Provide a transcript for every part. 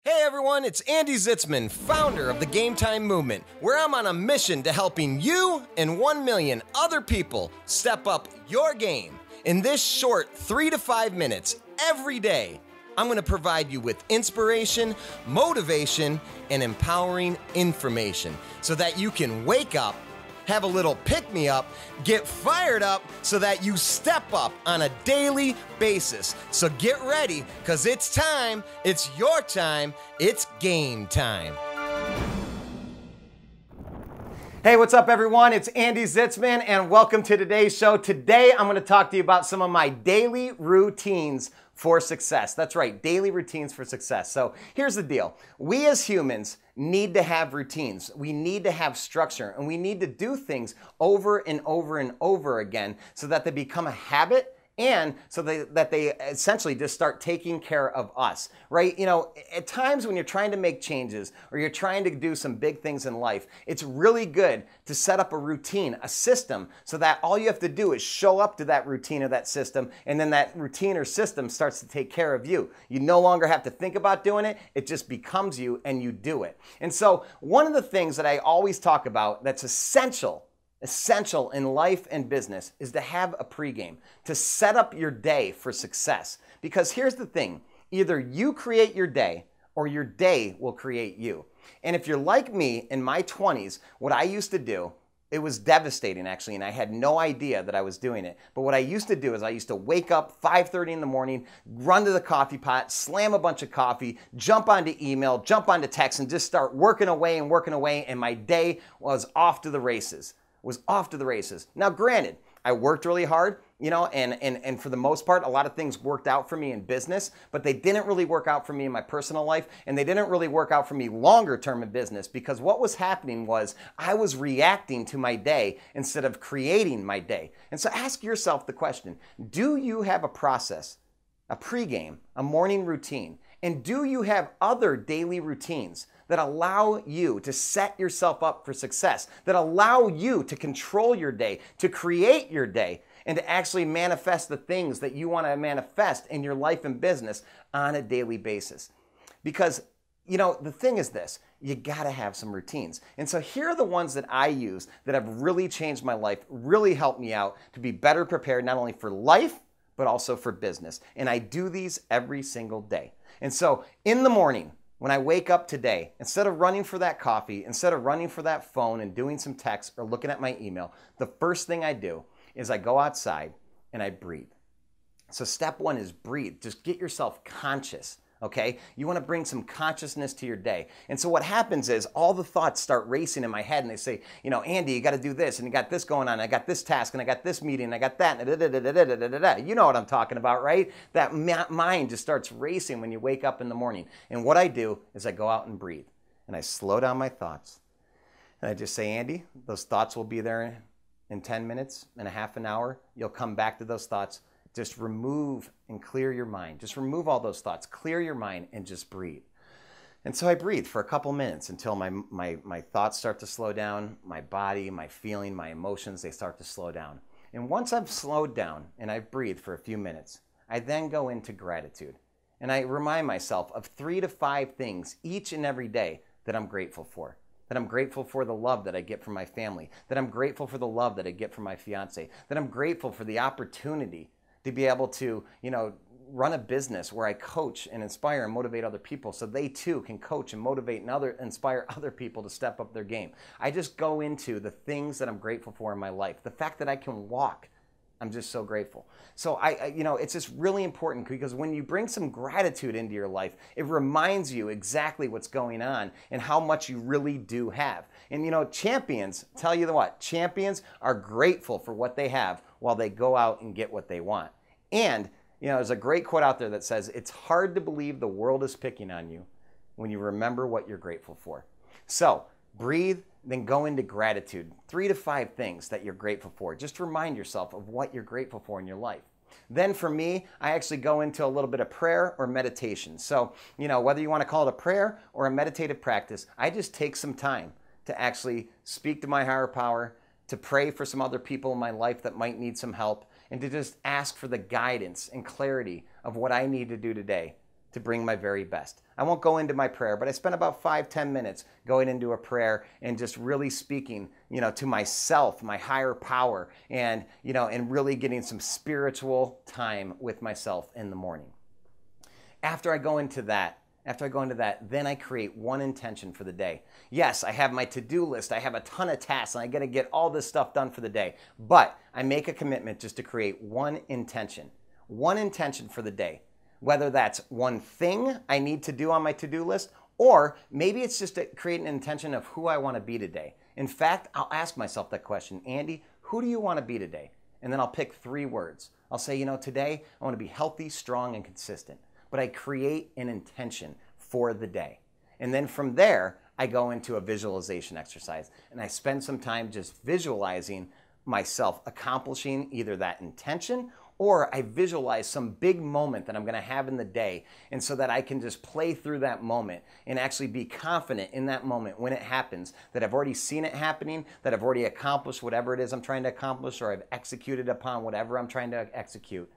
Hey everyone, it's Andy Zitzmann, founder of the GAMETIME Movement, where I'm on a mission to helping you and 1 million other people step up your game. In this short 3 to 5 minutes every day, I'm going to provide you with inspiration, motivation, and empowering information so that you can wake up, have a little pick-me-up, get fired up so that you step up on a daily basis. So get ready, because it's time, it's your time, it's game time. Hey, what's up everyone? It's Andy Zitzmann and welcome to today's show. Today I'm going to talk to you about some of my daily routines for success. That's right, daily routines for success. So here's the deal. We as humans need to have routines. We need to have structure, and we need to do things over and over and over again so that they become a habit and so that they essentially just start taking care of us, right? You know, at times when you're trying to make changes or you're trying to do some big things in life, it's really good to set up a routine, a system, so that all you have to do is show up to that routine or that system, and then that routine or system starts to take care of you. You no longer have to think about doing it. It just becomes you and you do it. And so one of the things that I always talk about that's essential in life and business is to have a pregame, to set up your day for success. Because here's the thing, either you create your day or your day will create you. And if you're like me in my 20s, what I used to do, it was devastating actually, and I had no idea that I was doing it. But what I used to do is I used to wake up 5:30 in the morning, run to the coffee pot, slam a bunch of coffee, jump onto email, jump onto text, and just start working away, and my day was off to the races. Now, granted, I worked really hard, you know, and for the most part, a lot of things worked out for me in business, but they didn't really work out for me in my personal life, and they didn't really work out for me longer term in business, because what was happening was I was reacting to my day instead of creating my day. And so ask yourself the question, do you have a process, a pregame, a morning routine, and do you have other daily routines that allow you to set yourself up for success, that allow you to control your day, to create your day, and to actually manifest the things that you want to manifest in your life and business on a daily basis? Because, you know, the thing is this, you gotta have some routines. And so here are the ones that I use that have really changed my life, really helped me out to be better prepared not only for life, but also for business. And I do these every single day. And so in the morning, when I wake up today, instead of running for that coffee, instead of running for that phone and doing some text or looking at my email, the first thing I do is I go outside and I breathe. So step one is breathe. Just get yourself conscious, okay? You want to bring some consciousness to your day. And so what happens is all the thoughts start racing in my head, and they say, you know, Andy, you got to do this, and you got this going on, I got this task, and I got this meeting, and I got that, and you know what I'm talking about, right? That mind just starts racing when you wake up in the morning. And what I do is I go out and breathe, and I slow down my thoughts, and I just say, Andy, those thoughts will be there in 10 minutes, in a half an hour. You'll come back to those thoughts. Just remove and clear your mind. Just remove all those thoughts, clear your mind, and just breathe. And so I breathe for a couple minutes until my thoughts start to slow down, my body, my feeling, my emotions, they start to slow down. And once I've slowed down and I've breathed for a few minutes, I then go into gratitude. And I remind myself of 3 to 5 things each and every day that I'm grateful for. That I'm grateful for the love that I get from my family. That I'm grateful for the love that I get from my fiance. That I'm grateful for the opportunity to be able to, you know, run a business where I coach and inspire and motivate other people so they too can coach and motivate and inspire other people to step up their game. I just go into the things that I'm grateful for in my life. The fact that I can walk, I'm just so grateful. So you know, it's just really important, because when you bring some gratitude into your life, it reminds you exactly what's going on and how much you really do have. And you know, champions, tell you what, champions are grateful for what they have while they go out and get what they want. And you know, there's a great quote out there that says, it's hard to believe the world is picking on you when you remember what you're grateful for. So breathe, then go into gratitude. 3 to 5 things that you're grateful for. Just remind yourself of what you're grateful for in your life. Then for me, I actually go into a little bit of prayer or meditation. So, you know, whether you want to call it a prayer or a meditative practice, I just take some time to actually speak to my higher power, to pray for some other people in my life that might need some help, and to just ask for the guidance and clarity of what I need to do today to bring my very best. I won't go into my prayer, but I spend about 5-10 minutes going into a prayer and just really speaking, to myself, my higher power, and, and really getting some spiritual time with myself in the morning. After I go into that, then I create one intention for the day. Yes, I have my to-do list. I have a ton of tasks, and I got to get all this stuff done for the day. But I make a commitment just to create one intention for the day. Whether that's one thing I need to do on my to-do list, or maybe it's just to create an intention of who I want to be today. In fact, I'll ask myself that question, Andy, who do you want to be today? And then I'll pick 3 words. I'll say, today I want to be healthy, strong, and consistent. But I create an intention for the day. And then from there, I go into a visualization exercise. And I spend some time just visualizing myself accomplishing either that intention, or I visualize some big moment that I'm going to have in the day, and so that I can just play through that moment and actually be confident in that moment when it happens, that I've already seen it happening, that I've already accomplished whatever it is I'm trying to accomplish, or I've executed upon whatever I'm trying to execute,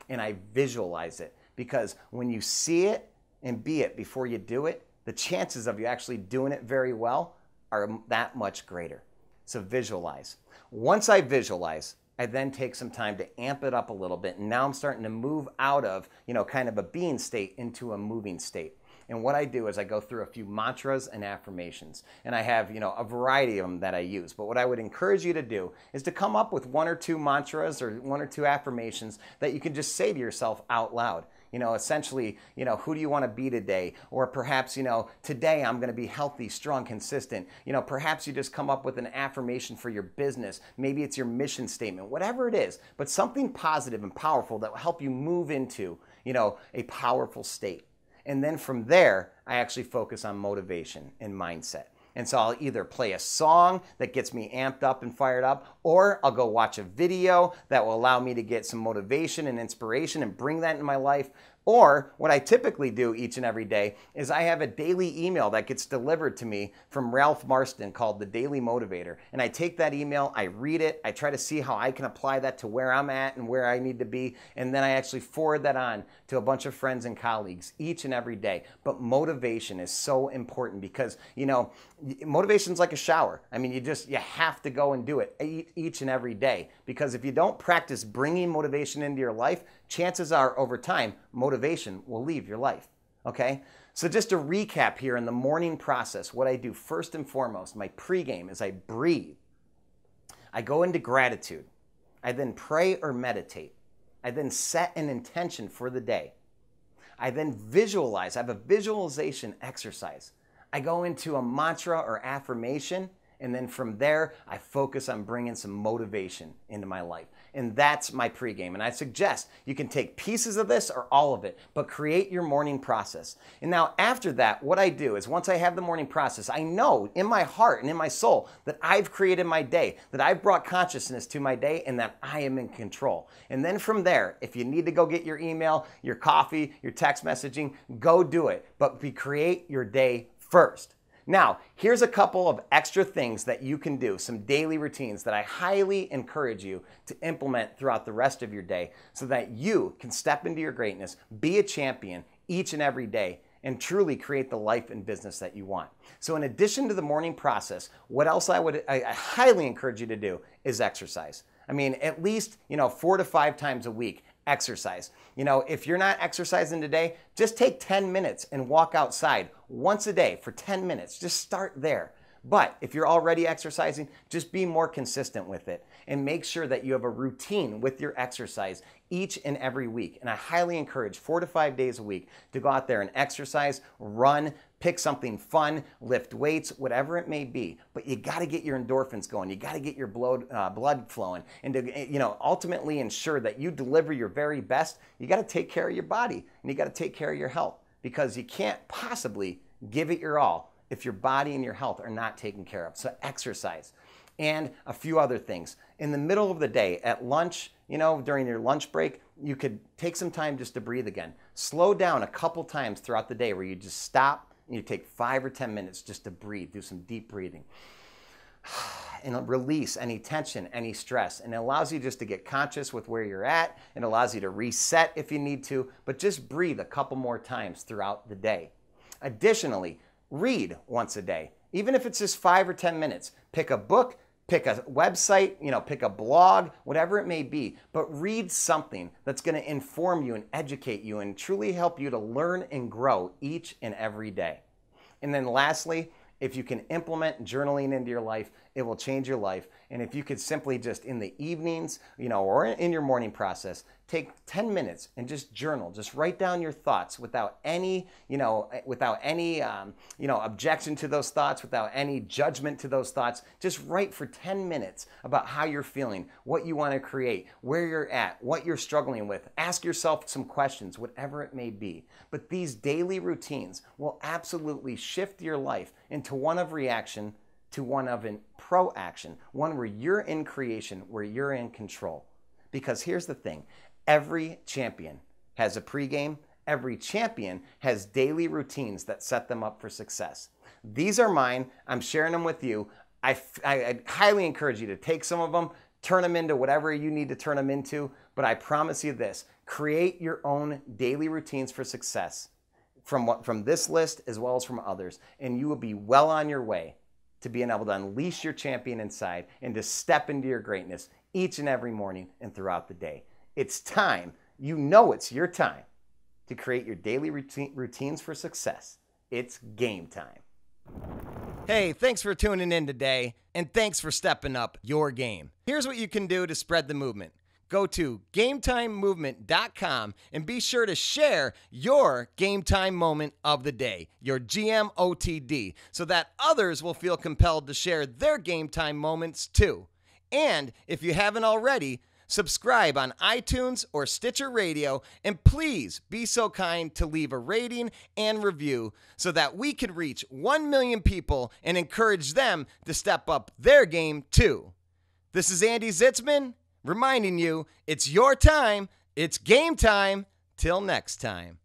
and I visualize it. Because when you see it and be it before you do it, the chances of you actually doing it very well are that much greater. So visualize. Once I visualize, I then take some time to amp it up a little bit. And now I'm starting to move out of, kind of a being state into a moving state. And what I do is I go through a few mantras and affirmations. And I have, a variety of them that I use. But what I would encourage you to do is to come up with 1 or 2 mantras or 1 or 2 affirmations that you can just say to yourself out loud. Essentially, who do you want to be today? Or perhaps, today I'm going to be healthy, strong, consistent. Perhaps you just come up with an affirmation for your business. Maybe it's your mission statement, whatever it is, but something positive and powerful that will help you move into, a powerful state. And then from there, I actually focus on motivation and mindset. And so I'll either play a song that gets me amped up and fired up, or I'll go watch a video that will allow me to get some motivation and inspiration and bring that into my life. Or what I typically do each and every day is I have a daily email that gets delivered to me from Ralph Marston called the Daily Motivator. And I take that email, I read it, I try to see how I can apply that to where I'm at and where I need to be. And then I actually forward that on to a bunch of friends and colleagues each and every day. But motivation is so important because, motivation is like a shower. I mean, you have to go and do it each and every day. Because if you don't practice bringing motivation into your life, chances are over time, motivation will leave your life, okay? So just to recap here in the morning process, what I do first and foremost, my pregame is I breathe. I go into gratitude. I then pray or meditate. I then set an intention for the day. I then visualize. I have a visualization exercise. I go into a mantra or affirmation, and then from there, I focus on bringing some motivation into my life. And that's my pregame. And I suggest you can take pieces of this or all of it, but create your morning process. And now after that, what I do is once I have the morning process, I know in my heart and in my soul that I've created my day, that I've brought consciousness to my day, and that I am in control. And then from there, if you need to go get your email, your coffee, your text messaging, go do it. But create your day first. Now, here's a couple of extra things that you can do, some daily routines that I highly encourage you to implement throughout the rest of your day so that you can step into your greatness, be a champion each and every day, and truly create the life and business that you want. So in addition to the morning process, what else I highly encourage you to do is exercise. I mean, at least, 4 to 5 times a week. Exercise. If you're not exercising today, just take 10 minutes and walk outside once a day for 10 minutes. Just start there. But if you're already exercising, just be more consistent with it and make sure that you have a routine with your exercise each and every week. And I highly encourage 4 to 5 days a week to go out there and exercise, run, pick something fun, lift weights, whatever it may be. But you got to get your endorphins going. You got to get your blood flowing. And to ultimately ensure that you deliver your very best, you got to take care of your body and you got to take care of your health, because you can't possibly give it your all if your body and your health are not taken care of. So exercise. And a few other things. In the middle of the day, at lunch, during your lunch break, you could take some time just to breathe again. Slow down a couple times throughout the day where you just stop and you take 5 or 10 minutes just to breathe. Do some deep breathing. And release any tension, any stress. And it allows you just to get conscious with where you're at. It allows you to reset if you need to, but just breathe a couple more times throughout the day. Additionally, read once a day. Even if it's just 5 or 10 minutes, pick a book, pick a website, pick a blog, whatever it may be, but read something that's going to inform you and educate you and truly help you to learn and grow each and every day. And then lastly, if you can implement journaling into your life, it will change your life. And if you could simply just in the evenings, or in your morning process, take 10 minutes and just journal. Just write down your thoughts without any objection to those thoughts, without any judgment to those thoughts. Just write for 10 minutes about how you're feeling, what you want to create, where you're at, what you're struggling with. Ask yourself some questions, whatever it may be. But these daily routines will absolutely shift your life into one of reaction to one of proaction, one where you're in creation, where you're in control. Because here's the thing, every champion has a pregame, every champion has daily routines that set them up for success. These are mine, I'm sharing them with you. I highly encourage you to take some of them, turn them into whatever you need to turn them into, but I promise you this, create your own daily routines for success from this list as well as from others, and you will be well on your way to being able to unleash your champion inside and to step into your greatness each and every morning and throughout the day. It's time, it's your time to create your daily routines for success. It's game time. Hey, thanks for tuning in today, and thanks for stepping up your game. Here's what you can do to spread the movement. Go to GAMETIMEMovement.com and be sure to share your game time moment of the day, your GMOTD, so that others will feel compelled to share their game time moments too. And if you haven't already, subscribe on iTunes or Stitcher Radio, and please be so kind to leave a rating and review so that we can reach 1 million people and encourage them to step up their game too. This is Andy Zitzmann, reminding you, it's your time, it's game time. Till next time.